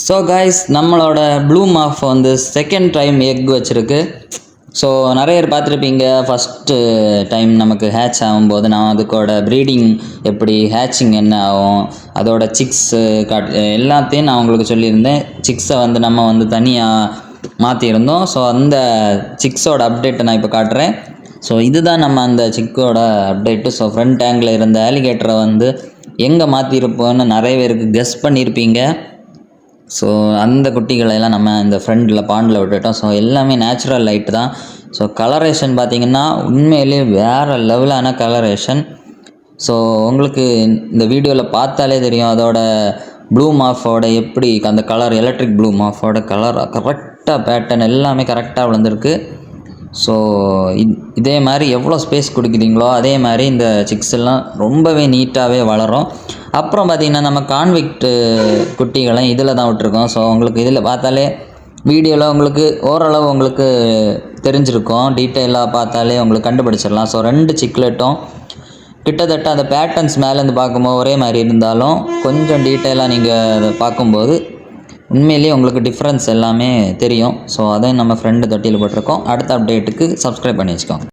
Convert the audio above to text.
So guys நம்மளோட blue Maaf வந்து second time egg வச்சுருக்கு. ஸோ நிறைய பேர் பார்த்துருப்பீங்க, ஃபஸ்ட்டு டைம் நமக்கு ஹேட்ச் ஆகும்போது நான் அதுக்கோட ப்ரீடிங் எப்படி ஹேட்சிங் என்ன ஆகும், அதோட சிக்ஸு எல்லாத்தையும் நான் உங்களுக்கு சொல்லியிருந்தேன். சிக்ஸை வந்து நம்ம வந்து தனியாக மாற்றியிருந்தோம். ஸோ அந்த சிக்ஸோட அப்டேட்டை நான் இப்போ காட்டுறேன். ஸோ இதுதான் நம்ம அந்த சிக்கோட அப்டேட்டு. ஸோ ஃப்ரண்ட் டேங்கில் இருந்த ஆலிகேட்டரை வந்து எங்கே மாற்றிருப்போன்னு நிறைய பேருக்கு கெஸ் பண்ணியிருப்பீங்க. ஸோ அந்த குட்டிகளெல்லாம் நம்ம இந்த ஃப்ரண்டில் பாண்டில் விட்டுட்டோம். ஸோ எல்லாமே நேச்சுரல் லைட்டு தான். ஸோ கலரேஷன் பார்த்திங்கன்னா உண்மையிலே வேறு லெவலான கலரேஷன். ஸோ உங்களுக்கு இந்த வீடியோவில் பார்த்தாலே தெரியும் அதோட ப்ளூ மாஃபோட எப்படி அந்த கலர், எலக்ட்ரிக் ப்ளூ மாஃபோட கலர் கரெக்டாக பேட்டர்ன் எல்லாமே கரெக்டாக விழுந்திருக்கு. ஸோ இதே மாதிரி எவ்வளோ ஸ்பேஸ் கொடுக்குறீங்களோ அதே மாதிரி இந்த சிக்ஸ் எல்லாம் ரொம்பவே நீட்டாகவே வளரும். அப்புறம் பார்த்திங்கன்னா நம்ம கான்விக்ட் குட்டிகளை இதில் தான் விட்டுருக்கோம். ஸோ உங்களுக்கு இதில் பார்த்தாலே வீடியோவில் உங்களுக்கு ஓரளவு உங்களுக்கு தெரிஞ்சிருக்கும், டீட்டெயிலாக பார்த்தாலே உங்களுக்கு கண்டுபிடிச்சிடலாம். ஸோ 2 சிக்லெட்டும் கிட்டத்தட்ட அந்த பேட்டர்ன்ஸ் மேலேருந்து பார்க்கும்போது ஒரே மாதிரி இருந்தாலும் கொஞ்சம் டீட்டெயிலாக நீங்கள் அதை பார்க்கும்போது உண்மையிலேயே உங்களுக்கு டிஃப்ரென்ஸ் எல்லாமே தெரியும். ஸோ அதையும் நம்ம ஃப்ரெண்டு தொட்டியில் போட்டிருக்கோம். அடுத்த அப்டேட்டுக்கு சப்ஸ்கிரைப் பண்ணி வச்சுக்கோங்க.